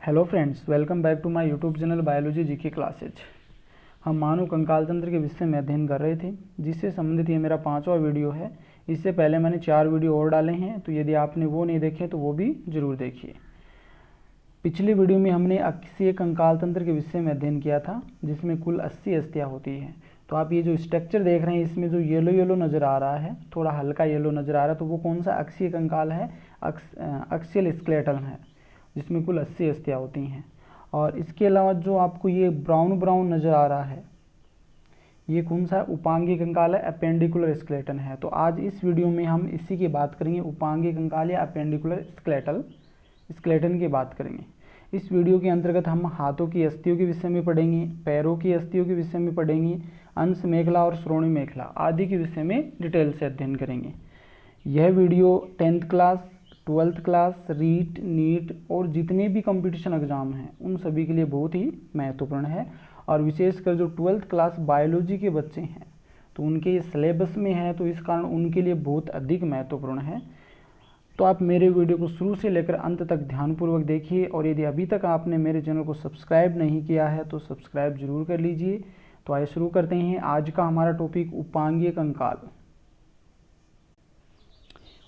Hello friends, welcome back to my YouTube channel biology GK classes. हम मानव कंकाल तंत्र के विषय में अध्ययन कर रहे थे, जिससे संबंधित ये मेरा 5वां वीडियो है। इससे पहले मैंने 4 वीडियो और डाले हैं, तो यदि आपने वो नहीं देखे तो वो भी ज़रूर देखिए। पिछले वीडियो में हमने अक्षीय कंकाल तंत्र के विषय में अध्ययन किया था, जिसमें कुल 80 अस्थियाँ होती हैं। तो आप ये जो स्ट्रक्चर देख रहे हैं, इसमें जो येलो येलो नज़र आ रहा है, थोड़ा हल्का येलो नज़र आ रहा है, तो वो कौन सा अक्षीय कंकाल है? अक्षीय स्केलेटन है, जिसमें कुल 80 अस्थियाँ होती हैं। और इसके अलावा जो आपको ये ब्राउन ब्राउन नज़र आ रहा है, ये कौन सा उपांगी कंकाल है? अपेंडिकुलर स्केलेटन है। तो आज इस वीडियो में हम इसी की बात करेंगे, उपांगी कंकाल या अपेंडिकुलर स्केलेटन की बात करेंगे। इस वीडियो के अंतर्गत हम हाथों की अस्थियों के विषय में पढ़ेंगे, पैरों की अस्थियों के विषय में पढ़ेंगे, अंश मेखला और श्रोणि मेखला आदि के विषय में डिटेल से अध्ययन करेंगे। यह video 10th class, 12th class, REET, NEET और जितने भी कंपटीशन एग्ज़ाम हैं उन सभी के लिए बहुत ही महत्वपूर्ण है। और विशेषकर जो 12th क्लास बायोलॉजी के बच्चे हैं तो उनके ये सिलेबस में है, तो इस कारण उनके लिए बहुत अधिक महत्वपूर्ण है। तो आप मेरे वीडियो को शुरू से लेकर अंत तक ध्यानपूर्वक देखिए, और यदि अभी तक आपने मेरे चैनल को सब्सक्राइब नहीं किया है तो सब्सक्राइब जरूर कर लीजिए। तो आइए शुरू करते हैं। आज का हमारा टॉपिक उपांगीय कंकाल।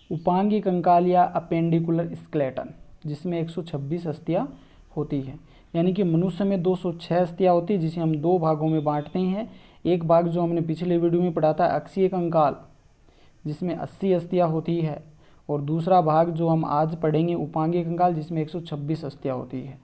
उपांगीय कंकाल या अपेंडिकुलर स्केलेटन, जिसमें 126 अस्थियाँ होती है। यानी कि मनुष्य में 206 अस्थियाँ होती है, जिसे हम 2 भागों में बांटते हैं। एक भाग जो हमने पिछले वीडियो में पढ़ा था अक्षीय कंकाल, जिसमें 80 अस्थियाँ होती है, और दूसरा भाग जो हम आज पढ़ेंगे उपांगीय कंकाल, जिसमें 126 अस्थियाँ होती है।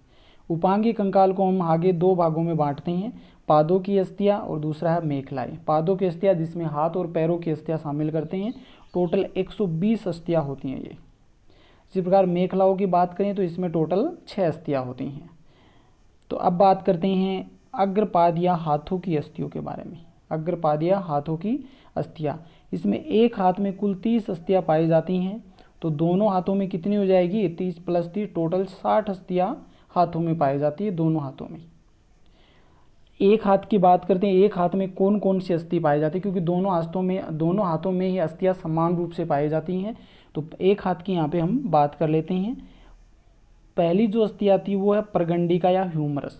उपांगीय कंकाल को हम आगे 2 भागों में बांटते हैं, पादों की अस्थियाँ और दूसरा है मेखलाएँ। पादों की अस्थियाँ जिसमें हाथ और पैरों की अस्थियाँ शामिल करते हैं, टोटल 120 अस्थियाँ होती हैं ये। इसी प्रकार मेखलाओं की बात करें तो इसमें टोटल 6 अस्थियाँ होती हैं। तो अब बात करते हैं अग्रपाद या हाथों की अस्थियों के बारे में। अग्रपाद या हाथों की अस्थियाँ, इसमें एक हाथ में कुल 30 अस्थियाँ पाई जाती हैं। तो दोनों हाथों में कितनी हो जाएगी? 30 + 30 टोटल 60 अस्थियाँ हाथों में पाई जाती है, दोनों हाथों में। एक हाथ की बात करते हैं, एक हाथ में कौन कौन सी अस्थि पाई जाती है, क्योंकि दोनों हाथों में ही अस्थियाँ समान रूप से पाई जाती हैं। तो एक हाथ की यहाँ पे हम बात कर लेते हैं। पहली जो अस्थि आती है वो है परगंडिका या ह्यूमरस।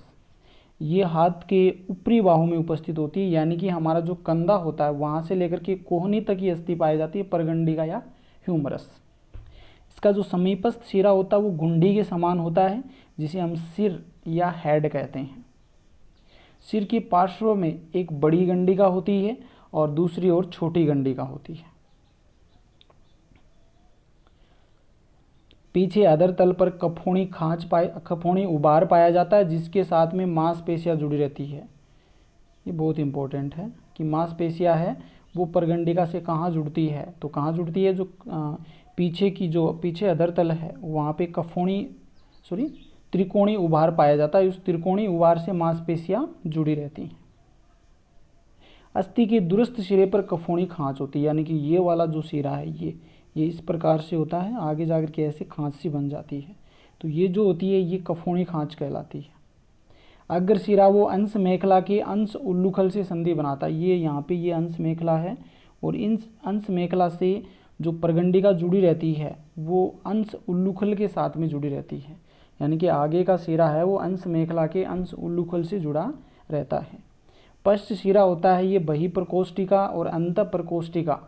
ये हाथ के ऊपरी बाहु में उपस्थित होती है, यानी कि हमारा जो कंधा होता है वहाँ से लेकर के कोहनी तक ये अस्थि पाई जाती है, परगंडिका या ह्यूमरस। इसका जो समीपस्थ सिरा होता है वो घुंडी के समान होता है, जिसे हम सिर या हेड कहते हैं। सिर के पार्श्व में एक बड़ी गंडिका होती है और दूसरी ओर छोटी गंडिका होती है। पीछे अधर तल पर कफोणी उभार पाया जाता है, जिसके साथ में मांसपेशियां जुड़ी रहती है। ये बहुत इंपॉर्टेंट है कि मांसपेशियां है वो परगंडिका से कहाँ जुड़ती है, तो कहाँ जुड़ती है? जो पीछे अधर तल है वहाँ पे त्रिकोणी उभार पाया जाता है। उस त्रिकोणी उभार से मांसपेशियां जुड़ी रहती हैं। अस्थि के दूरस्थ सिरे पर कफोणी खांच होती है, यानी कि ये वाला जो सिरा है ये इस प्रकार से होता है, आगे जाकर के ऐसे खांच सी बन जाती है। तो ये जो होती है ये कफोणी खांच कहलाती है। अग्र सिरा वो अंश मेखला के अंश उल्लूखल से संधि बनाता है। ये यहाँ पे ये अंश मेखला है, और इन अंश मेखला से जो परगंडिका जुड़ी रहती है वो अंश उल्लूखल के साथ में जुड़ी रहती है। यानी कि आगे का सिरा है वो अंश मेखला के अंश उल्लूखल से जुड़ा रहता है। पश्च सिरा होता है ये बहिप्रकोष्ठिका और अंतःप्रकोष्ठिका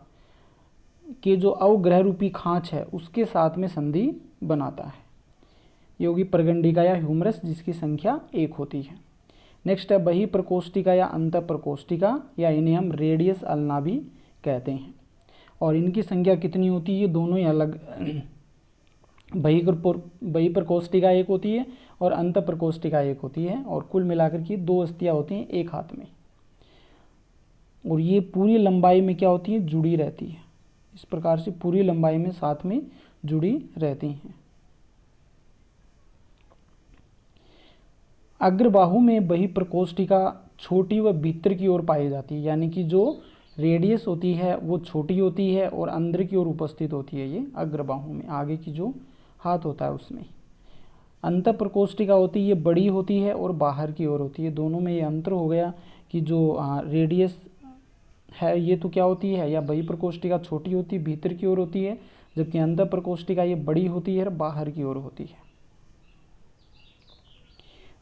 के जो अवग्रह रूपी खांच है उसके साथ में संधि बनाता है। ये होगी परगंडिका या ह्यूमरस, जिसकी संख्या 1 होती है। नेक्स्ट है बहिप्रकोष्ठिका या अंतःप्रकोष्ठिका, या इन्हें हम रेडियस अल्ना भी कहते हैं। और इनकी संख्या कितनी होती है? ये दोनों ही अलग बहिप्रकोष्ठिका 1 होती है और अंतःप्रकोष्ठिका 1 होती है, और कुल मिलाकर की 2 अस्थियाँ होती हैं एक हाथ में। और ये पूरी लंबाई में क्या होती है? जुड़ी रहती है। इस प्रकार से पूरी लंबाई में साथ में जुड़ी रहती हैं। अग्रबाहु में बहिप्रकोष्ठिका छोटी व भीतर की ओर पाई जाती है, यानी कि जो रेडियस होती है वो छोटी होती है और अंदर की ओर उपस्थित होती है। ये अग्रबाहु में आगे की जो हाथ होता है उसमें। अंतःप्रकोष्ठिका होती है ये बड़ी होती है और बाहर की ओर होती है। दोनों में ये अंतर हो गया कि जो रेडियस है ये तो क्या होती है, या बहिप्रकोष्ठिका छोटी होती है भीतर की ओर होती है, जबकि अंतःप्रकोष्ठिका ये बड़ी होती है और बाहर की ओर होती है।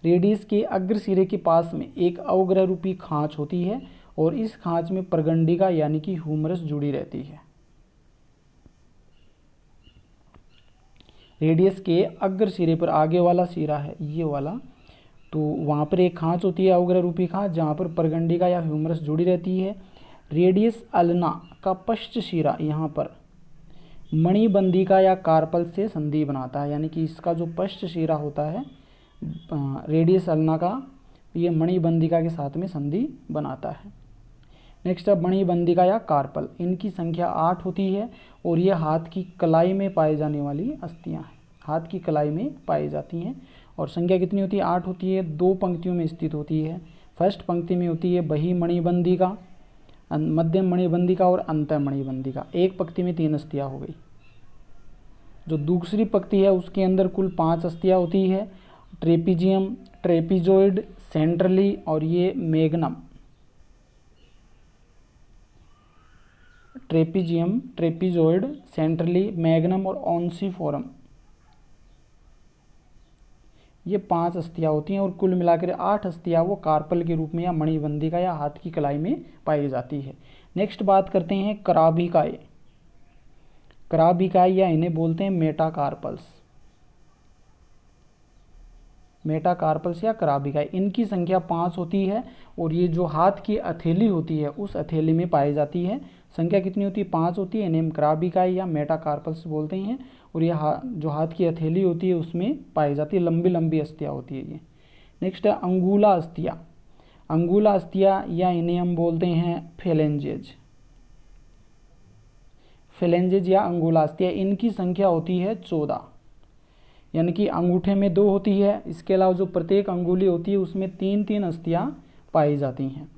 रेडियस के अग्र सिरे के पास में एक अवग्रह रूपी खांच होती है और इस खांच में प्रगंडिका यानी कि ह्यूमरस जुड़ी रहती है। रेडियस के अग्र सिरे पर आगे वाला सिरा है ये वाला, तो वहाँ पर एक खांच होती है अवग्रह रूपी खांच जहाँ पर प्रगंडिका या ह्यूमरस जुड़ी रहती है। रेडियस अल्ना का पश्च शिरा यहाँ पर मणिबंधिका या कार्पल से संधि बनाता है, यानी कि इसका जो पश्च शिरा होता है रेडियस अल्ना का, ये मणिबंधिका के साथ में संधि बनाता है। नेक्स्ट अब मणिबंधिका या कार्पल, इनकी संख्या 8 होती है और ये हाथ की कलाई में पाई जाने वाली अस्थियां हैं, हाथ की कलाई में पाई जाती हैं। और संख्या कितनी होती है? 8 होती है। 2 पंक्तियों में स्थित होती है। फर्स्ट पंक्ति में होती है बही मणिबंधिका, मध्यम मणिबंधिका और अंत मणिबंधिका। एक पंक्ति में 3 अस्थियां हो गई। जो दूसरी पंक्ति है उसके अंदर कुल 5 अस्थियां होती है, ट्रेपीजियम, ट्रेपीजोइड, सेंट्रली और ये मैग्नम। ट्रेपीजियम, ट्रेपीजोइड, सेंट्रली, मैग्नम और ऑन्सिफोरम, ये 5 अस्थियां होती हैं और कुल मिलाकर 8 अस्थियां वो कार्पल के रूप में या मणिबंधिका या हाथ की कलाई में पाई जाती है। नेक्स्ट बात करते हैं कराभिकाएं। कराभिकाएं या इन्हें बोलते हैं मेटाकार्पल्स, मेटाकार्पल्स या कराभिकाएं। इनकी संख्या 5 होती है और ये जो हाथ की हथेली होती है उस हथेली में पाई जाती है। संख्या कितनी होती है? 5 होती है। इन्हें कराभिकाएं या मेटाकार्पल्स बोलते हैं और ये जो हाथ की हथेली होती है उसमें पाई जाती है, लंबी लंबी अस्थियां होती है ये। नेक्स्ट है अंगुला अस्थियां। अंगुला अस्थियां या इन्हें हम बोलते हैं फेलेंजेज, फेलेंजेज या अंगुला अस्थियां। इनकी संख्या होती है 14, यानी कि अंगूठे में 2 होती है, इसके अलावा जो प्रत्येक अंगुली होती है उसमें 3-3 अस्थियां पाई जाती हैं।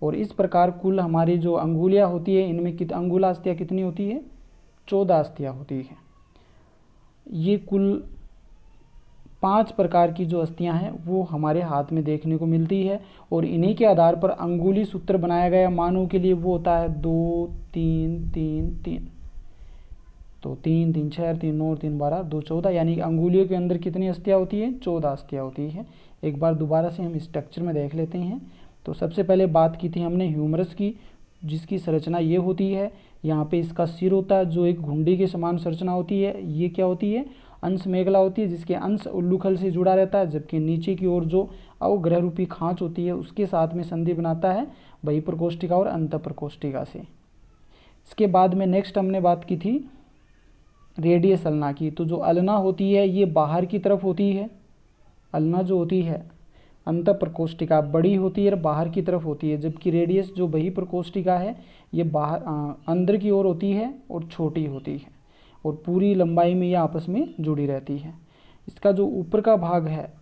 और इस प्रकार कुल हमारी जो अंगुलियां होती है इनमें अंगुला अस्थियां कितनी होती है? 14 अस्थियां होती है। ये कुल 5 प्रकार की जो अस्थियां हैं वो हमारे हाथ में देखने को मिलती है और इन्हीं के आधार पर अंगुली सूत्र बनाया गया मानव के लिए वो होता है 2 3 3 3। तो 3 3 6 3 9 3 12 2 14, यानी कि अंगुलियों के अंदर कितनी अस्थियां होती है? 14 अस्थियां होती है। एक बार दोबारा से हम स्ट्रक्चर में देख लेते हैं। तो सबसे पहले बात की थी हमने ह्यूमरस की, जिसकी संरचना ये होती है। यहाँ पे इसका सिर होता है जो एक घुंडी के समान संरचना होती है। ये क्या होती है? अंश मेखला होती है जिसके अंश उल्लूखल से जुड़ा रहता है, जबकि नीचे की ओर जो अवग्रह रूपी खांच होती है उसके साथ में संधि बनाता है बहिप्रकोष्ठिका और अंतःप्रकोष्ठिका से। इसके बाद में नेक्स्ट हमने बात की थी रेडियस अल्ना की। तो जो अल्ना होती है ये बाहर की तरफ होती है, अल्ना जो होती है अंतःप्रकोष्ठिका बड़ी होती है और बाहर की तरफ होती है, जबकि रेडियस जो बहिप्रकोष्ठिका है ये बाहर अंदर की ओर होती है और छोटी होती है और पूरी लंबाई में ये आपस में जुड़ी रहती है। इसका जो ऊपर का भाग है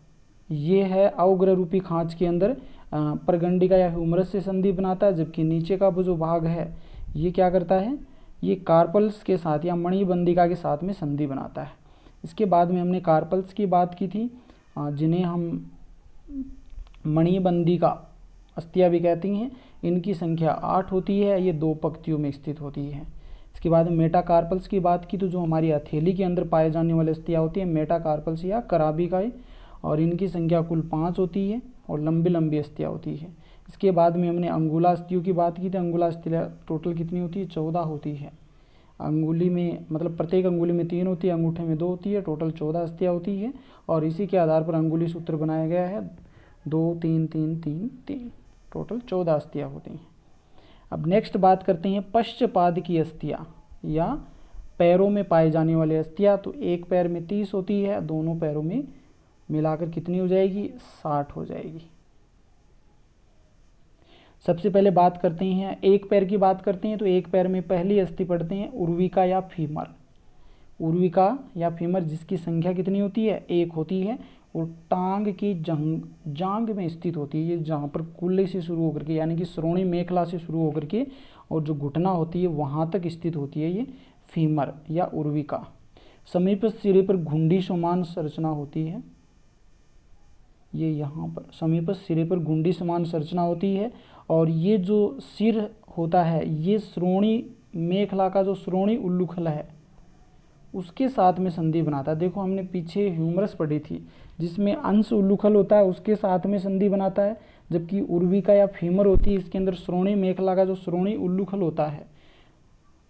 ये है अवग्रह रूपी खांच के अंदर प्रगंडिका या ह्यूमरस से संधि बनाता है, जबकि नीचे का वो जो भाग है ये क्या करता है? ये कार्पल्स के साथ या मणिबंधिका के साथ में संधि बनाता है। इसके बाद में हमने कार्पल्स की बात की थी जिन्हें हम मणिबंधिका अस्थियां भी कहती हैं। इनकी संख्या 8 होती है, ये 2 पंक्तियों में स्थित होती है। इसके बाद मेटाकार्पल्स की बात की तो जो हमारी हथेली के अंदर पाए जाने वाली अस्थियां होती हैं मेटाकार्पल्स या कराभिकाएं, और इनकी संख्या कुल 5 होती है और लंबी लंबी अस्थियां होती है। इसके बाद में हमने अंगुला अस्थियों की बात की थी। अंगुला अस्थियां टोटल कितनी होती है? 14 होती है। अंगुली में मतलब प्रत्येक अंगुली में 3 होती है, अंगूठे में 2 होती है, टोटल 14 अस्थियां होती है और इसी के आधार पर अंगुली सूत्र बनाया गया है 2 3 3 3 3, टोटल 14 अस्थियां होती हैं। अब नेक्स्ट बात करते हैं पश्चपाद की अस्थियां या पैरों में पाए जाने वाले अस्थियां। तो एक पैर में 30 होती है, दोनों पैरों में मिलाकर कितनी हो जाएगी? 60 हो जाएगी। सबसे पहले बात करते हैं एक पैर की बात करते हैं। तो एक पैर में पहली अस्थि पढ़ते हैं उर्विका या फीमर। उर्विका या फीमर जिसकी संख्या कितनी होती है? 1 होती है और टांग की जांग में स्थित होती है। ये जहाँ पर कुल्ले से शुरू होकर के यानी कि श्रोणी मेखला से शुरू होकर के और जो घुटना होती है वहाँ तक स्थित होती है ये फीमर या उर्विका। समीपस्थ सिरे पर घुंडी समान संरचना होती है। ये यहाँ पर समीपस्थ सिरे पर घुंडी समान संरचना होती है और ये जो सिर होता है ये श्रोणी मेखला का जो श्रोणी उल्लूखल है उसके साथ में संधि बनाता है। देखो हमने पीछे ह्यूमरस पढ़ी थी जिसमें अंश उल्लूखल होता है, उसके साथ में संधि बनाता है, जबकि उर्विका या फीमर होती है, इसके अंदर श्रोणी मेखला का जो श्रोणी उल्लूखल होता है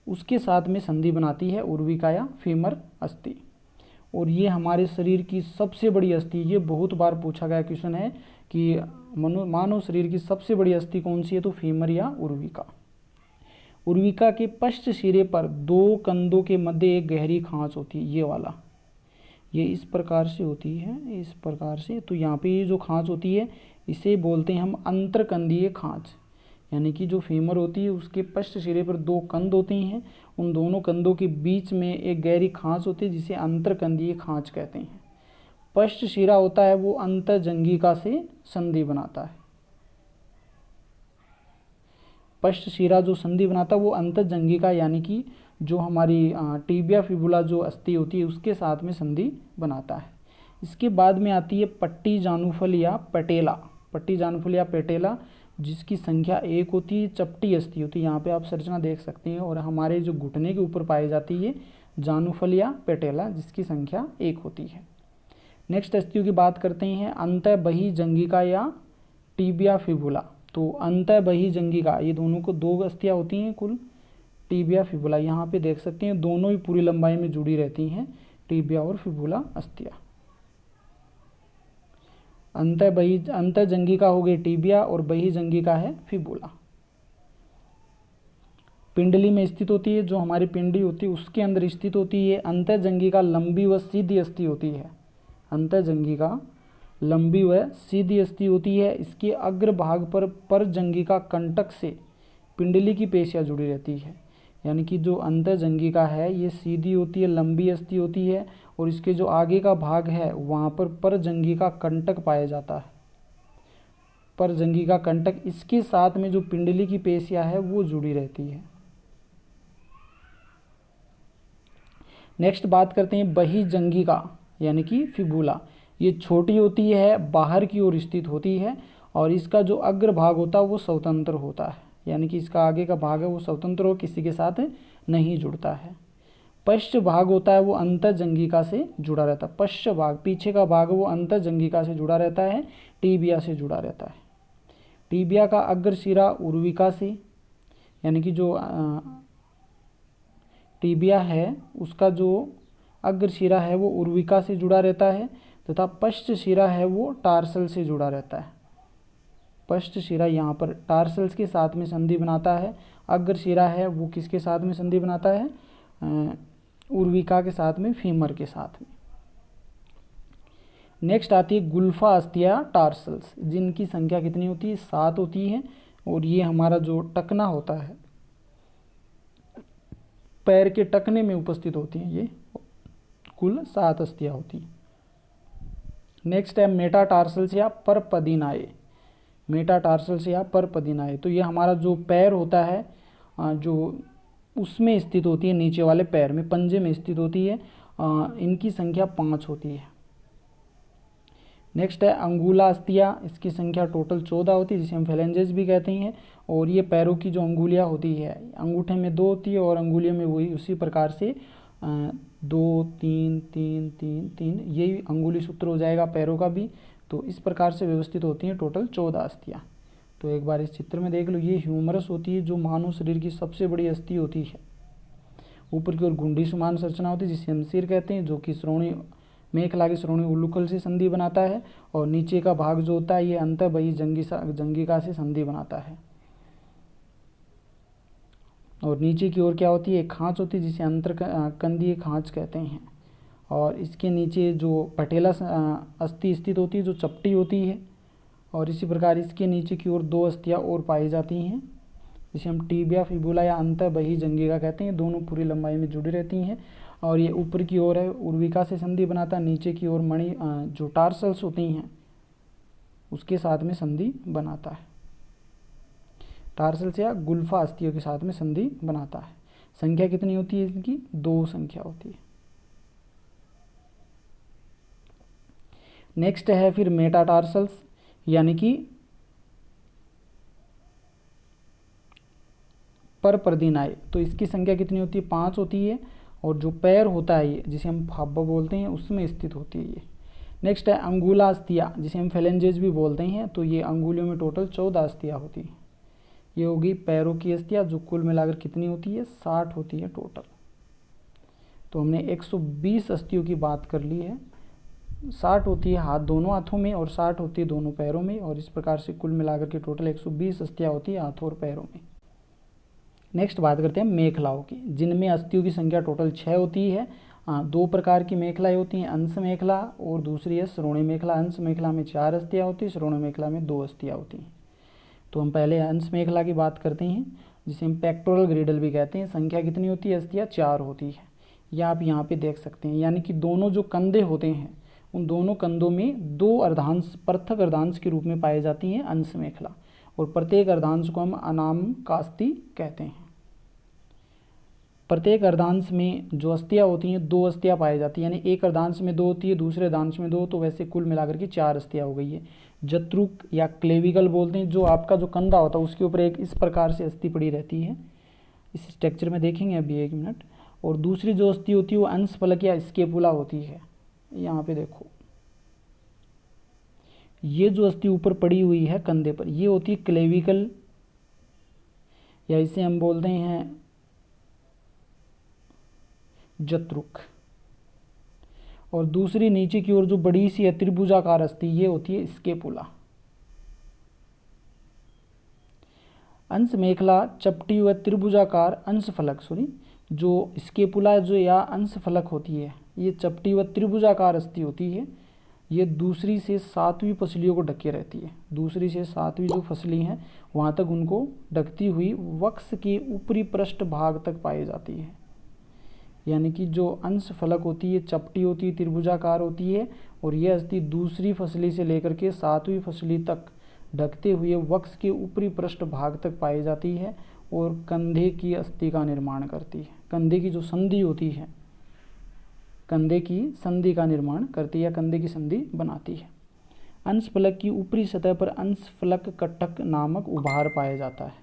उसके साथ में संधि बनाती है उर्विका या फीमर अस्थि। और ये हमारे शरीर की सबसे बड़ी अस्थि, ये बहुत बार पूछा गया क्वेश्चन है कि मानव शरीर की सबसे बड़ी अस्थि कौन सी है, तो फीमर या उर्विका। उर्विका के पश्च सिरे पर दो कंधों के मध्य एक गहरी खांच होती है, ये वाला, ये इस प्रकार से होती है, इस प्रकार से। तो यहाँ पे ये जो खांच होती है इसे बोलते हैं हम अंतरकंदीय खांच, यानी कि जो फीमर होती है उसके पश्च सिरे पर दो कंध होती हैं, उन दोनों कंधों के बीच में एक गहरी खांच होती है जिसे अंतरकंदीय खांच कहते हैं। पश्च शिरा होता है वो अंतर्जंघिका से संधि बनाता है। पश्च शिरा जो संधि बनाता है वो अंतर्जंघिका यानी कि जो हमारी टिबिया फिबुला जो अस्थि होती है उसके साथ में संधि बनाता है। इसके बाद में आती है पट्टी जानुफल या पेटेला। पट्टी जानुफल या पेटेला जिसकी संख्या 1 होती है, चपटी अस्थि होती है, यहाँ पे आप संरचना देख सकते हैं, और हमारे जो घुटने के ऊपर पाई जाती है जानुफल या पेटेला जिसकी संख्या 1 होती है। नेक्स्ट अस्थियों की बात करते हैं अंतःबहिजंघिका या टिबिया फिबुला। तो अंतःबहिजंघिका ये दोनों को 2 अस्थियाँ होती हैं कुल, टिबिया फिबुला, यहाँ पे देख सकते हैं दोनों ही पूरी लंबाई में जुड़ी रहती हैं, टिबिया और फिबुला अस्थियाँ। अंतःजंघिका हो गई टिबिया और बहिजंघिका है फिबुला। पिंडली में स्थित होती है, जो हमारी पिंडी होती है उसके अंदर स्थित होती है। अंतःजंघिका लंबी व सीधी अस्थि होती है, अंतःजंघिका लंबी व सीधी अस्थि होती है। इसके अग्र भाग पर परजंघिका कंटक से पिंडली की पेशियाँ जुड़ी रहती है, यानी कि जो अंतःजंघिका है ये सीधी होती है, लंबी अस्थि होती है, और इसके जो आगे का भाग है वहाँ पर परजंघिका कंटक पाया जाता है, परजंघिका कंटक, इसके साथ में जो पिंडली की पेशियाँ है वो जुड़ी रहती है। नेक्स्ट बात करते हैं बहिजंघिका यानी कि फिबुला। ये छोटी होती है, बाहर की ओर स्थित होती है, और इसका जो अग्र भाग होता है वो स्वतंत्र होता है, यानी कि इसका आगे का भाग है वो स्वतंत्र हो, किसी के साथ नहीं जुड़ता है। पश्च भाग होता है वो अंतःजंघिका से जुड़ा रहता है, पश्च भाग पीछे का भाग वो अंतःजंघिका से जुड़ा रहता है, टिबिया से जुड़ा रहता है। टिबिया का अग्र शिरा उर्विका से, यानी कि जो टिबिया है उसका जो अग्र शिरा है वो उर्विका से जुड़ा रहता है, तथा पश्च शिरा है वो टार्सल से जुड़ा रहता है। पश्च शिरा यहाँ पर टार्सल्स के साथ में संधि बनाता है, अग्र शिरा है वो किसके साथ में संधि बनाता है, उर्विका के साथ में, फीमर के साथ में। नेक्स्ट आती है गुल्फा अस्थिया टार्सल्स, जिनकी संख्या कितनी होती है, 7 होती है, और ये हमारा जो टकना होता है पैर के टकने में उपस्थित होती हैं, ये कुल 7 अस्थियाँ होती हैं। नेक्स्ट है मेटाटार्सल्स या परपदिनाए, मेटाटार्सल्स या परपदिनाए। तो ये हमारा जो पैर होता है जो उसमें स्थित होती है, नीचे वाले पैर में, पंजे में स्थित होती है, इनकी संख्या 5 होती है। नेक्स्ट है अंगुला अस्थिया, इसकी संख्या टोटल 14 होती है, जिसे हम फेलेंजेस भी कहते हैं, और ये पैरों की जो अंगुलियाँ होती है, अंगूठे में 2 होती है और अंगुलियों में वही उसी प्रकार से 2 3 3 3 3, यही अंगुली सूत्र हो जाएगा पैरों का भी। तो इस प्रकार से व्यवस्थित होती हैं टोटल 14 अस्थियाँ। तो एक बार इस चित्र में देख लो, ये ह्यूमरस होती है जो मानव शरीर की सबसे बड़ी अस्थि होती है। ऊपर की ओर घुंडी समान संरचना होती है जिसे हम सिर कहते हैं, जो कि श्रोणी मेखला की श्रोणी उल्लूखल से संधि बनाता है, और नीचे का भाग जो होता है ये अंतःबहिजंघिका से संधि बनाता है। और नीचे की ओर क्या होती है, एक खांच होती है जिसे अंतरकंदीय खांच कहते हैं, और इसके नीचे जो पटेला अस्थि स्थित होती है जो चपटी होती है, और इसी प्रकार इसके नीचे की ओर 2 अस्थियाँ और पाई जाती हैं जिसे हम टिबिया फिबुला या अंतःबहिजंघिका कहते हैं, दोनों पूरी लंबाई में जुड़ी रहती हैं। और ये ऊपर की ओर है उर्विका से संधि बनाता है, नीचे की ओर मणि जो टार्सल्स होती हैं उसके साथ में संधि बनाता है, टार्सल्स या गुल्फा अस्थियों के साथ में संधि बनाता है। संख्या कितनी होती है इनकी, 2 संख्या होती है। नेक्स्ट है फिर मेटाटार्सल्स, यानी कि परपर्दिनाए। तो इसकी संख्या कितनी होती है, 5 होती है, और जो पैर होता है ये, जिसे हम फाब्बा बोलते हैं, उसमें स्थित होती है ये। नेक्स्ट है अंगुला अस्थियाँ, जिसे हम फेलेंजेज भी बोलते हैं। तो ये अंगुलियों में टोटल 14 अस्थियाँ होती हैं। ये होगी पैरों की अस्थियाँ, जो कुल मिलाकर कितनी होती है, 60 होती है टोटल। तो हमने 120 अस्थियों की बात कर ली है। 60 होती है हाथ, दोनों हाथों में, और 60 होती है दोनों पैरों में, और इस प्रकार से कुल मिलाकर के टोटल 120 अस्थियाँ होती है हाथों और पैरों में। नेक्स्ट बात करते हैं मेखलाओं की, जिनमें अस्थियों की संख्या टोटल 6 होती है। दो प्रकार की मेखलाएँ होती हैं, अंश मेखला और दूसरी है श्रोणी मेखला। अंश मेखला में 4 अस्थियाँ होती है, श्रोणी मेखला में 2 अस्थियाँ होती हैं। तो हम पहले अंश मेखला की बात करते हैं, जिसे हम पेक्टोरल ग्रिडल भी कहते हैं। संख्या कितनी होती है, अस्थियाँ 4 होती है। यह आप यहाँ पे देख सकते हैं, यानी कि दोनों जो कंधे होते हैं, उन दोनों कंधों में 2 अर्धांश पृथक अर्धांश के रूप में पाई जाती हैं अंश मेखला, और प्रत्येक अर्धांश को हम अनाम कास्ती कहते हैं। प्रत्येक अर्धांश में जो अस्थियाँ होती हैं, 2 अस्थियाँ पाई जाती हैं, यानी एक अर्धांश में 2 होती है, दूसरे अर्धांश में 2, तो वैसे कुल मिलाकर के 4 अस्थियाँ हो गई है। जत्रुक या क्लेविकल बोलते हैं, जो आपका जो कंधा होता है उसके ऊपर एक इस प्रकार से अस्थि पड़ी रहती है। इस स्ट्रक्चर में देखेंगे अभी 1 मिनट। और दूसरी जो अस्थि होती है वो अंश फलक या स्केपुला होती है। यहाँ पे देखो, ये जो अस्थि ऊपर पड़ी हुई है कंधे पर, ये होती है क्लेविकल, या इसे हम बोलते हैं जत्रुक। और दूसरी नीचे की ओर जो बड़ी सी है त्रिभुजाकार अस्थि, ये होती है स्केपुला। अंश मेखला चपटी व त्रिभुजाकार अंश फलक, जो स्केपुला जो या अंश फलक होती है, ये चपटी व त्रिभुजाकार अस्थि होती है। ये दूसरी से 7वीं फसलियों को ढके रहती है। दूसरी से 7वीं जो फसली हैं वहाँ तक उनको ढकती हुई वक्ष के ऊपरी पृष्ठ भाग तक पाई जाती है। यानी कि जो अंश फलक होती है चपटी होती है, त्रिभुजाकार होती है, और यह अस्थि दूसरी फसली से लेकर के 7वीं फसली तक ढकते हुए वक्ष के ऊपरी पृष्ठ भाग तक पाई जाती है और कंधे की अस्थि का निर्माण करती है। कंधे की जो संधि होती है, कंधे की संधि का निर्माण करती है, कंधे की संधि बनाती है। अंश फलक की ऊपरी सतह पर अंश फलक कटक नामक उभार पाया जाता है।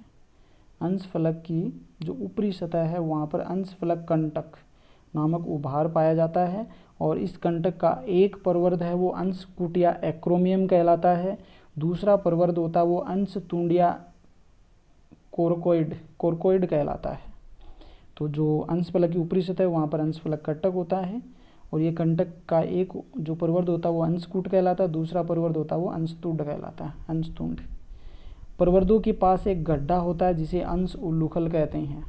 अंश फलक की जो ऊपरी सतह है वहाँ पर अंश फलक कंटक नामक उभार पाया जाता है, और इस कंटक का एक प्रवर्ध है वो अंश कूट या एक्रोमियम कहलाता है। दूसरा प्रवर्ध होता है वो अंश तुंड या कोरकोइड कहलाता है। तो जो अंश फलक की ऊपरी सतह है वहाँ पर अंश फलक कंटक होता है, और ये कंटक का एक जो प्रवर्ध होता है वो अंशकूट कहलाता है, दूसरा प्रवर्ध होता है वो अंशतुंड कहलाता है, अंशतुंड। प्रवर्धों के पास एक गड्ढा होता है जिसे अंश उल्लूखल कहते हैं,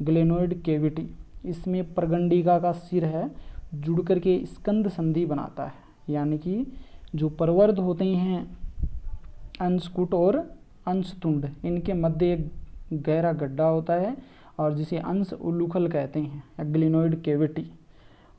ग्लेनोइड केविटी। इसमें प्रगंडिका का सिर है, जुड़ करके स्कंद संधि बनाता है। यानी कि जो प्रवर्ध होते हैं अंशकूट और अंशतुंड, इनके मध्य एक गहरा गड्ढा होता है और जिसे अंश उल्लूखल कहते हैं या ग्लेनोइड केविटी।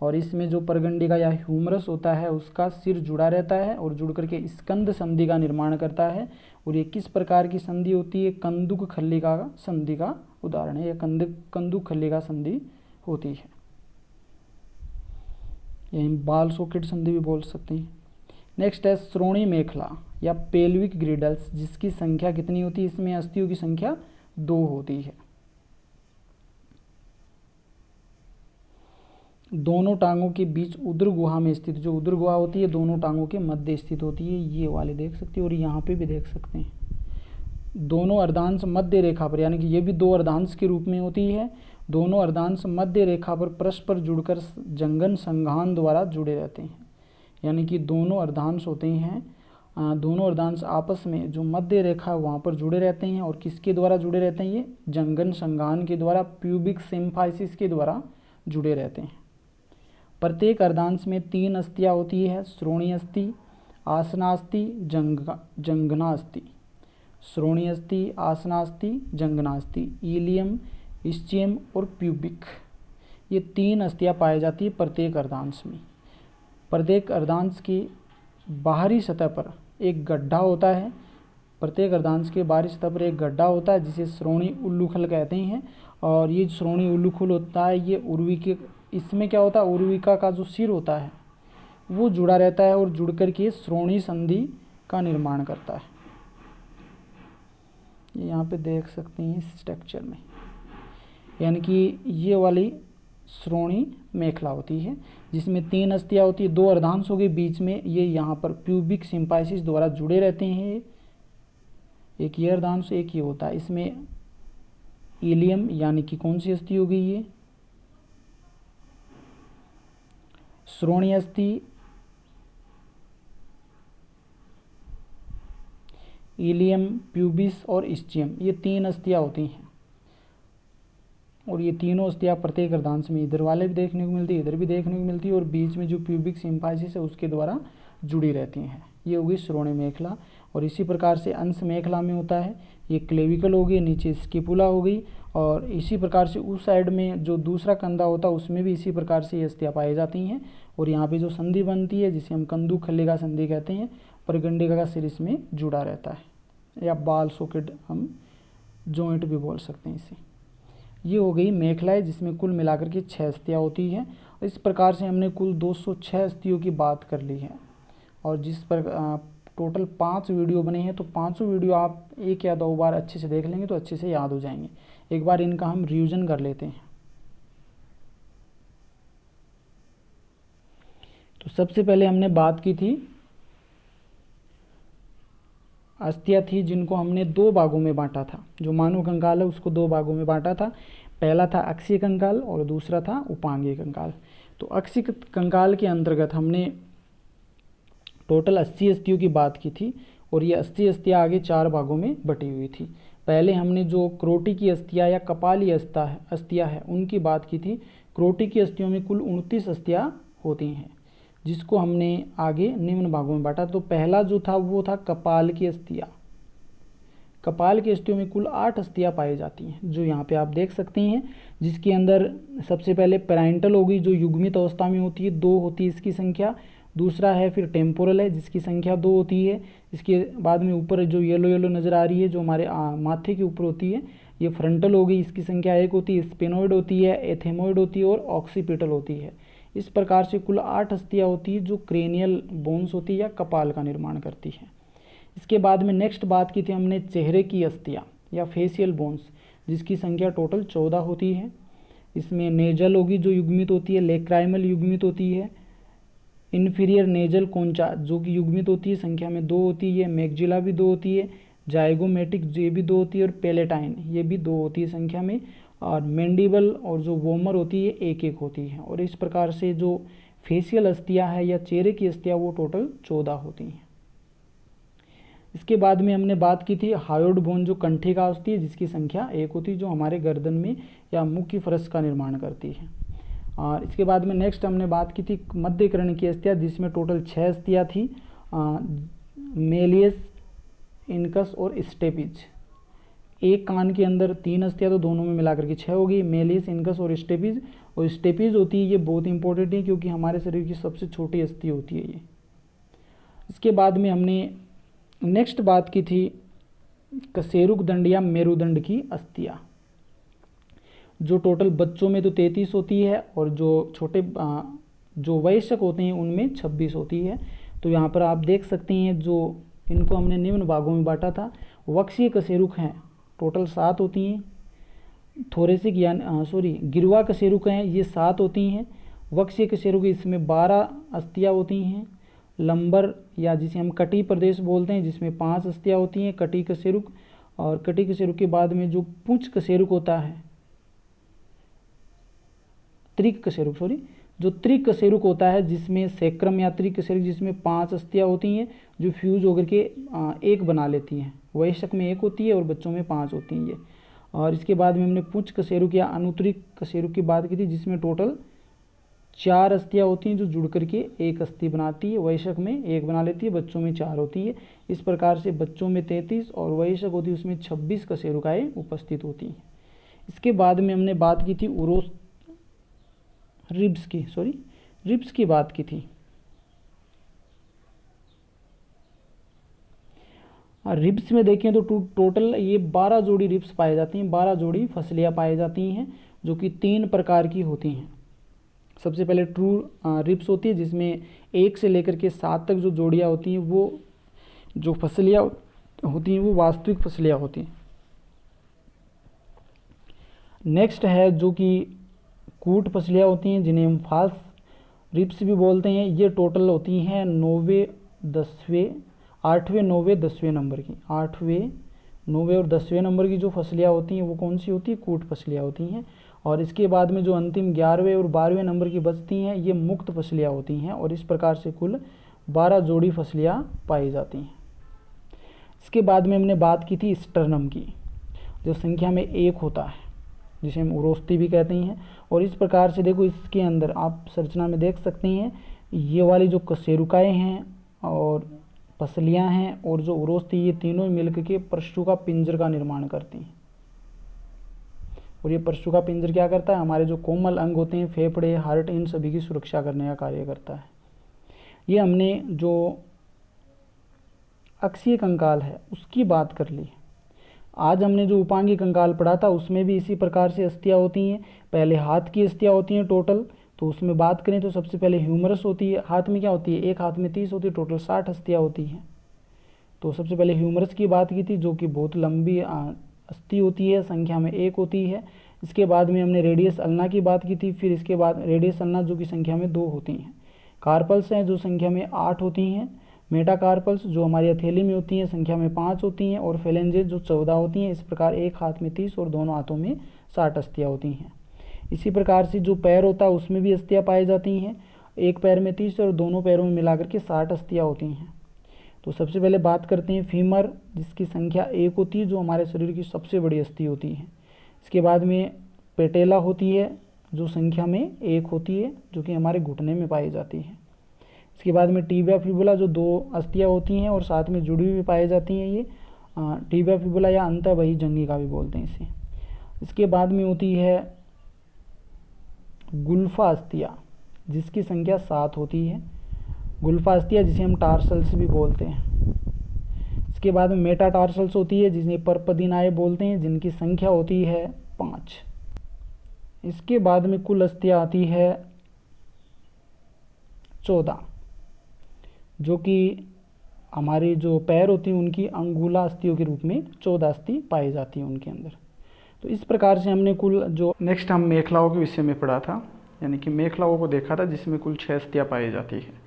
और इसमें जो प्रगंडिका या ह्यूमरस होता है उसका सिर जुड़ा रहता है और जुड़ करके स्कंद संधि का निर्माण करता है। और ये किस प्रकार की संधि होती है, कंदुक खल्लिका संधि का उदाहरण है, या कंदुक खल्लिका संधि होती है। यही बाल सॉकेट संधि भी बोल सकते हैं। नेक्स्ट है श्रोणी मेखला या पेल्विक ग्रिडल्स, जिसकी संख्या कितनी होती है, इसमें अस्थियों की संख्या 2 होती है। दोनों टांगों के बीच उदर गुहा में स्थित, जो उदर गुहा होती है दोनों टांगों के मध्य स्थित होती है, ये वाले देख सकते हैं और यहाँ पे भी देख सकते हैं। दोनों अर्धांश मध्य रेखा पर, यानी कि ये भी 2 अर्धांश के रूप में होती है। दोनों अर्धांश मध्य रेखा पर परस्पर जुड़कर जंगन संघान द्वारा जुड़े रहते हैं। यानी कि दोनों अर्धांश होते हैं, दोनों अर्धांश आपस में जो मध्य रेखा वहाँ पर जुड़े रहते हैं, और किसके द्वारा जुड़े रहते हैं, ये जंगन संघान के द्वारा, प्यूबिक सिम्फाइसिस के द्वारा जुड़े रहते हैं। प्रत्येक अर्धांश में 3 अस्थियाँ होती है, श्रोणी अस्थि, आसनास्थि, जंघनास्थि। श्रोणी अस्थि, आसनास्थि, जंघनास्थि, इलियम, इस्चियम और प्यूबिक, ये 3 अस्थियाँ पाई जाती है प्रत्येक अर्धांश में। प्रत्येक अर्धांश की बाहरी सतह पर एक गड्ढा होता है, प्रत्येक अर्धांश के बाहरी सतह पर एक गड्ढा होता है जिसे श्रोणी उल्लूखल कहते हैं। और ये श्रोणी उल्लूखल होता है, ये उर्वी के, इसमें क्या होता है, उर्विका का जो सिर होता है वो जुड़ा रहता है और जुड़ कर के श्रोणी संधि का निर्माण करता है। ये यहाँ पे देख सकते हैं इस स्ट्रक्चर में। यानी कि ये वाली श्रोणी मेखला होती है, जिसमें 3 अस्थियां होती है, 2 अर्धांश हो गए, बीच में ये यहाँ पर प्यूबिक सिम्पाइसिस द्वारा जुड़े रहते हैं, एक ये अर्धांश एक ये होता है। इसमें इलियम यानी कि कौन सी अस्थि हो गई ये, श्रोणी अस्थि, इलियम, प्यूबिस और इस्चियम, ये 3 अस्थियां होती हैं। और ये तीनों अस्थियां प्रत्येक अर्धांश में इधर वाले भी देखने को मिलती है, इधर भी देखने को मिलती है, और बीच में जो प्यूबिक सिम्पाइसिस है उसके द्वारा जुड़ी रहती हैं। ये होगी श्रोणी मेखला। और इसी प्रकार से अंश मेखला में होता है, ये क्लेविकल हो गई, नीचे स्किपुला हो गई, और इसी प्रकार से उस साइड में जो दूसरा कंधा होता है उसमें भी इसी प्रकार से ये अस्थियां पाई जाती हैं। और यहाँ पे जो संधि बनती है जिसे हम कंदु खल्लिका संधि कहते हैं, परगंडिका का सिर इसमें जुड़ा रहता है, या बाल सॉकेट हम जॉइंट भी बोल सकते हैं इसे। ये हो गई मेखलाएं, जिसमें कुल मिलाकर के 6 अस्थियां होती हैं। इस प्रकार से हमने कुल 206 अस्थियों की बात कर ली है। और जिस पर टोटल 5 वीडियो बने हैं, तो 5 वीडियो आप 1 या 2 बार अच्छे से देख लेंगे तो अच्छे से याद हो जाएंगे। एक बार इनका हम रिवीजन कर लेते हैं। तो सबसे पहले हमने बात की थी, अस्थियां थी जिनको हमने 2 भागों में बांटा था। जो मानव कंकाल है उसको 2 भागों में बांटा था। पहला था अक्षीय कंकाल और दूसरा था उपांगीय कंकाल। तो अक्षीय कंकाल के अंतर्गत हमने टोटल 80 अस्थियों की बात की थी, और ये 80 अस्थियां आगे 4 भागों में बटी हुई थी। पहले हमने जो क्रोटी की अस्थियां या कपालीय अस्थियां है उनकी बात की थी। क्रोटी की अस्थियों में कुल 29 अस्थियां होती हैं, जिसको हमने आगे निम्न भागों में बांटा। तो पहला जो था वो था कपाल की अस्थियां। कपाल की अस्थियों में कुल 8 अस्थियां पाई जाती हैं, जो यहाँ पे आप देख सकते हैं, जिसके अंदर सबसे पहले पैराइंटल होगी, जो युग्मित अवस्था में होती है, 2 होती है इसकी संख्या। दूसरा है फिर टेम्पोरल है, जिसकी संख्या 2 होती है। इसके बाद में ऊपर जो येलो येलो नज़र आ रही है, जो हमारे माथे के ऊपर होती है, ये फ्रंटल होगी, इसकी संख्या 1 होती है। स्पेनोइड होती है, एथेमोइड होती है और ऑक्सीपिटल होती है। इस प्रकार से कुल 8 अस्थियां होती है जो क्रेनियल बोन्स होती है या कपाल का निर्माण करती है। इसके बाद में नेक्स्ट बात की थी हमने चेहरे की अस्थियां या फेशियल बोन्स, जिसकी संख्या टोटल 14 होती है। इसमें नेजल होगी जो युग्मित होती है, लेक्राइमल युग्मित होती है, इन्फीरियर नेजल कोंचा जो कि युग्मित होती है, संख्या में 2 होती है, मैक्जिला भी 2 होती है, जाइगोमेटिक ये भी 2 होती है, और पेलेटाइन ये भी 2 होती है संख्या में, और मैंडिबल और जो वोमर होती है 1-1 होती है। और इस प्रकार से जो फेशियल अस्थियां है या चेहरे की अस्थियां वो टोटल 14 होती हैं। इसके बाद में हमने बात की थी हायोड बोन जो कंठिका होती है, जिसकी संख्या 1 होती है, जो हमारे गर्दन में या मुख की फरस का निर्माण करती है। और इसके बाद में नेक्स्ट हमने बात की थी मध्यकर्ण की अस्थियां, जिसमें टोटल 6 अस्थियां थी, मेलियस, इनकस और स्टेपिज। एक कान के अंदर 3 अस्थियां, तो दोनों में मिलाकर के 6 होगी, मेलियस, इनकस और स्टेपिज। और स्टेपिज होती है ये बहुत इंपॉर्टेंट है, क्योंकि हमारे शरीर की सबसे छोटी अस्थि होती है ये। इसके बाद में हमने नेक्स्ट बात की थी कशेरुक दंड या मेरुदंड की अस्थियां, जो टोटल बच्चों में तो 33 होती है, और जो छोटे जो वयस्क होते हैं उनमें 26 होती है। तो यहाँ पर आप देख सकते हैं, जो इनको हमने निम्न भागों में बांटा था। वक्षीय कशेरुक हैं, टोटल 7 होती हैं। थोरेसिक गिरवा कशेरुक हैं, ये 7 होती हैं। वक्षीय कशेरुक इसमें 12 अस्थियां होती हैं। लंबर या जिसे हम कटी प्रदेश बोलते हैं, जिसमें 5 अस्थियां होती हैं, कटी कशेरुक। और कटी कशेरुक के बाद में जो पुंछ कशेरुक होता है, त्रिक कशेरुक जो त्रिक कशेरुक होता है, जिसमें सेक्रम या त्रिक कशेरुक, जिसमें 5 अस्थियां होती हैं जो फ्यूज होकर के एक बना लेती हैं। वयस्क में 1 होती है और बच्चों में 5 होती हैं ये। और इसके बाद में हमने पुंछ कशेरुक या अनुत्रिक कशेरुक की बात की थी, जिसमें टोटल 4 अस्थियां होती हैं जो जुड़ करके 1 अस्थि बनाती है। वयस्क में 1 बना लेती है, बच्चों में 4 होती है। इस प्रकार से बच्चों में 33 और वयस्क होती है उसमें 26 कशेरुकाएँ उपस्थित होती हैं। इसके बाद में हमने बात की थी रिब्स की बात की थी। रिब्स में देखें तो टोटल ये 12 जोड़ी रिब्स पाए जाती हैं, 12 जोड़ी फसलियाँ पाई जाती हैं, जो कि 3 प्रकार की होती हैं। सबसे पहले ट्रू रिब्स होती है, जिसमें 1 से लेकर के 7 तक जो जोड़ियाँ होती हैं, वो जो फसलियाँ होती हैं वो वास्तविक फसलियाँ होती हैं। नेक्स्ट है जो कि कूट फसलियाँ होती हैं जिन्हें हम फाल्स रिप्स भी बोलते हैं। ये टोटल होती हैं 9वें 10वें 8वें 9वें 10वें नंबर की। 8वें 9वें और 10वें नंबर की जो फसलियाँ होती हैं वो कौन सी होती है? कूट फसलियाँ होती हैं। और इसके बाद में जो अंतिम 11वें और 12वें नंबर की बचती हैं ये मुक्त फसलियाँ होती हैं। और इस प्रकार से कुल 12 जोड़ी फसलियाँ पाई जाती हैं। इसके बाद में हमने बात की थी स्टर्नम की, जो संख्या में 1 होता है, जिसे हम उरोस्ती भी कहते हैं। और इस प्रकार से देखो इसके अंदर आप संरचना में देख सकते हैं ये वाली जो कशेरुकाएँ हैं और फसलियाँ हैं और जो उरोस्ती, ये तीनों मिलकर के प्रशुका पिंजर का निर्माण करती हैं। और ये प्रशुका पिंजर क्या करता है? हमारे जो कोमल अंग होते हैं, फेफड़े, हार्ट, इन सभी की सुरक्षा करने का कार्य करता है। ये हमने जो अक्षीय कंकाल है उसकी बात कर ली। आज हमने जो उपांगी कंकाल पढ़ा था उसमें भी इसी प्रकार से अस्थियाँ होती हैं। पहले हाथ की अस्थियाँ होती हैं टोटल, तो उसमें बात करें तो सबसे पहले ह्यूमरस होती है। हाथ में क्या होती है? एक हाथ में 30 होती है, टोटल 60 अस्थियाँ होती हैं। तो सबसे पहले ह्यूमरस की बात की थी, जो कि बहुत लंबी अस्थि होती है, संख्या में 1 होती है। इसके बाद में हमने रेडियस अल्ना की बात की थी। फिर इसके बाद रेडियस अल्ना जो कि संख्या में 2 होती हैं। कार्पल्स हैं जो संख्या में 8 होती हैं। मेटाकार्पल्स जो हमारी हथेली में होती हैं संख्या में 5 होती हैं। और फेलेंजेस जो 14 होती हैं। इस प्रकार एक हाथ में 30 और दोनों हाथों में 60 अस्थियाँ होती हैं। इसी प्रकार से जो पैर होता है उसमें भी अस्थियाँ पाई जाती हैं। एक पैर में 30 और दोनों पैरों में मिलाकर के 60 अस्थियाँ होती हैं। तो सबसे पहले बात करते हैं फीमर, जिसकी संख्या 1 होती है, जो हमारे शरीर की सबसे बड़ी अस्थि होती है। इसके बाद में पेटेला होती है जो संख्या में 1 होती है, जो कि हमारे घुटने में पाई जाती है। इसके बाद में टीबिया फिबुला जो 2 अस्थियाँ होती हैं और साथ में जुड़ी हुई पाई जाती हैं। ये टीबिया फिबुला या अंतःबहिर्जंघी का भी बोलते हैं इसे। इसके बाद में होती है गुल्फा अस्थियाँ, जिसकी संख्या 7 होती है। गुल्फा अस्थियाँ जिसे हम टार्सल्स भी बोलते हैं। इसके बाद में मेटाटार्सल्स होती है जिन्हें परपदिनाए बोलते हैं, जिनकी संख्या होती है 5। इसके बाद में कुल अस्थियाँ आती है 14, जो कि हमारी जो पैर होती हैं उनकी अंगुला अस्थियों के रूप में 14 अस्थि पाई जाती है उनके अंदर। तो इस प्रकार से हमने कुल जो नेक्स्ट हम मेखलाओं के विषय में पढ़ा था, यानी कि मेखलाओं को देखा था, जिसमें कुल 6 अस्थियाँ पाई जाती है।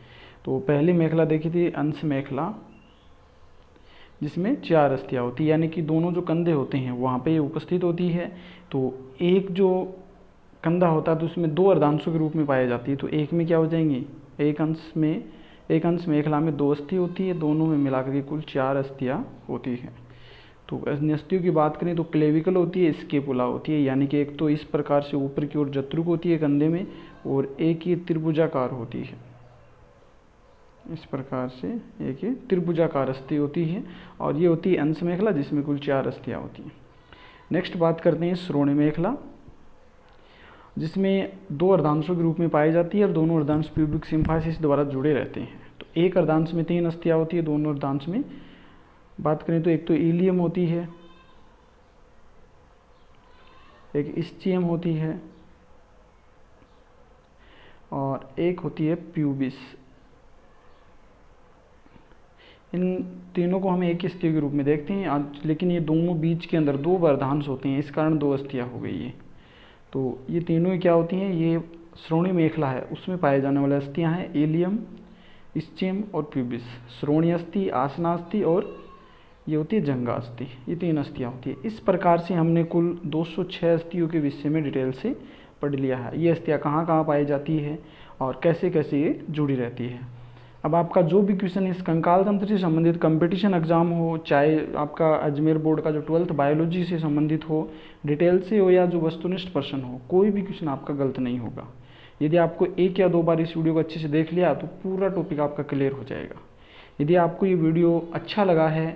तो पहली मेखला देखी थी अंश मेखला, जिसमें 4 अस्थियाँ होती है, यानी कि दोनों जो कंधे होते हैं वहाँ पे ये उपस्थित होती है। तो एक जो कंधा होता है तो उसमें 2 अर्धांशों के रूप में पाई जाती है। तो एक में क्या हो जाएंगी? एक अंश मेखला में 2 अस्थि होती है, दोनों में मिलाकर के कुल 4 अस्थियाँ होती है। तो अन्य अस्थियों की बात करें तो क्लेविकल होती है, स्केपुला होती है, यानी कि एक तो इस प्रकार से ऊपर की ओर जत्रुक होती है कंधे में, और एक ये त्रिभुजाकार होती है। इस प्रकार से एक ये त्रिभुजाकार अस्थि होती है, और ये होती है अंश मेखला, जिसमें कुल 4 अस्थियाँ होती हैं। नेक्स्ट बात करते हैं श्रोणी मेखला, जिसमें 2 अर्धांशों के रूप में पाई जाती है और दोनों अर्धांश प्यूबिक सिम्फाइसिस द्वारा जुड़े रहते हैं। तो एक अर्धांश में 3 अस्थियाँ होती है, दोनों अर्धांश में बात करें तो एक तो इलियम होती है, एक इस्चियम होती है, और एक होती है प्यूबिस। इन तीनों को हम एक ही अस्थि के रूप में देखते हैं आज, लेकिन ये दोनों बीच के अंदर 2 अर्धांश होते हैं, इस कारण 2 अस्थियाँ हो गई है। तो ये तीनों ही क्या होती हैं? ये श्रोणी मेखला है उसमें पाए जाने वाले अस्थियाँ हैं एलियम, इस्चियम और प्यूबिस। श्रोणी अस्थि, आसनास्थि और ये होती है जंघास्थि, ये 3 अस्थियाँ होती है। इस प्रकार से हमने कुल 206 अस्थियों के विषय में डिटेल से पढ़ लिया है। ये अस्थियाँ कहाँ कहाँ पाई जाती है और कैसे कैसे ये जुड़ी रहती है। अब आपका जो भी क्वेश्चन इस कंकाल तंत्र से संबंधित कंपटीशन एग्जाम हो, चाहे आपका अजमेर बोर्ड का जो 12th बायोलॉजी से संबंधित हो, डिटेल से हो, या जो वस्तुनिष्ठ प्रश्न हो, कोई भी क्वेश्चन आपका गलत नहीं होगा। यदि आपको 1 या 2 बार इस वीडियो को अच्छे से देख लिया तो पूरा टॉपिक आपका क्लियर हो जाएगा। यदि आपको ये वीडियो अच्छा लगा है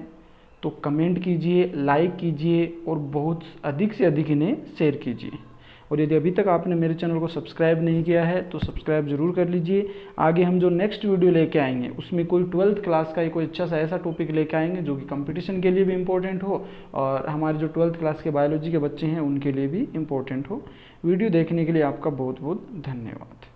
तो कमेंट कीजिए, लाइक कीजिए और बहुत अधिक से अधिक इन्हें शेयर कीजिए। और यदि अभी तक आपने मेरे चैनल को सब्सक्राइब नहीं किया है तो सब्सक्राइब जरूर कर लीजिए। आगे हम जो नेक्स्ट वीडियो लेके आएंगे उसमें कोई 12th क्लास का कोई अच्छा सा ऐसा टॉपिक लेके आएंगे जो कि कंपटीशन के लिए भी इम्पोर्टेंट हो और हमारे जो 12th क्लास के बायोलॉजी के बच्चे हैं उनके लिए भी इम्पोर्टेंट हो। वीडियो देखने के लिए आपका बहुत बहुत धन्यवाद।